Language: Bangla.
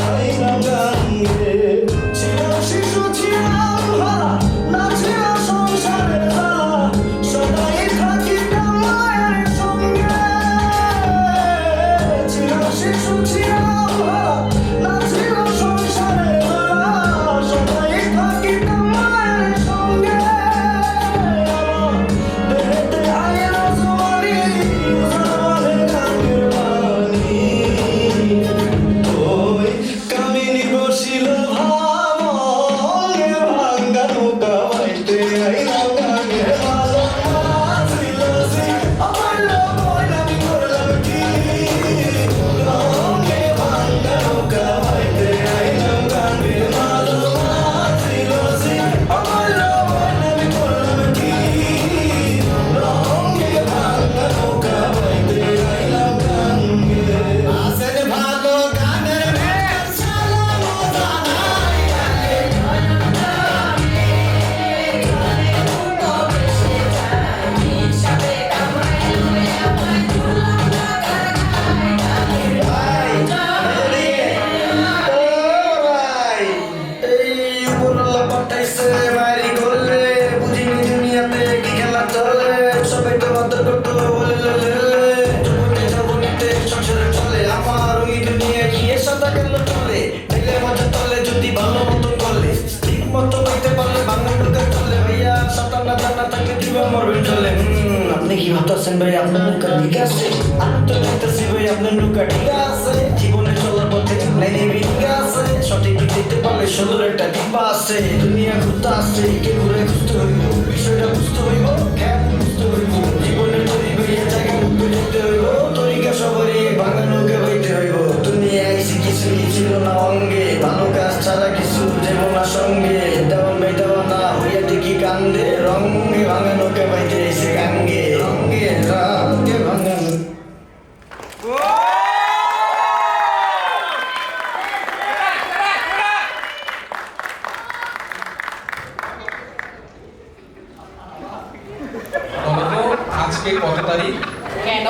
আইলাম গান গে ছিলাম শিশু ছিলাম হারা না ছিল সংসারের জ্বালা সদাই থাকিতাম মায়ের সঙ্গে ছিলাম শিশু ছিলাম হারা না ছিল সংসারের জ্বালা সদাই থাকিতাম মায়ের সঙ্গে দেহেতে আইলো জোয়ারি উজাড়ে গানের বাণী ওই কামিনী বসিল ভাবঙ্গে ভাঙ্গা নৌকা বাইতে আইলাম গানের ভালো ছিল সে আমার লবণ আমি করলাম কি রঙে ভাঙ্গা নৌকা বাইতে আইলাম গানের ভালো ছিল সে আমার লবণ আমি করলাম কি রঙে ভাঙ্গা নৌকা বাইতে আইলাম গানগে আসেন ভালো গানের ভেতর সালাম জানাই আপনি কি ভাবতেছেন ভাই আপনার নৌকা ঠিক আছে আমি তো দেখতেছি ভাই আপনার নৌকা ঠিক আছে জীবনে চলার পথে লাইনে ঠিক আছে সঠিক দিক দিতে পারলে সুন্দর একটা দিবা আছে দুনিয়া ঘুরতে আসছে কে ঘুরে খুঁজতে হইব বিষয়টা বুঝতে হইব খ্যাপ বুঝতে হইব জীবনে তৈরি হইয়া জায়গা মুক্তি দেখতে হইব তরিকা সবারই ভাঙা নৌকা বাইতে হইব দুনিয়া আইসি কিছু ছিল না অঙ্গে ভালো কাজ ছাড়া কিছু যেমন না সঙ্গে দেওয়ান ভাই দেওয়া না হইয়া দেখি কান্দে রঙে ভাঙা নৌকা বাইতে এসে গাঙ্গে রঙে রঙে ভাঙা বলতো আজকে কত তারিখ?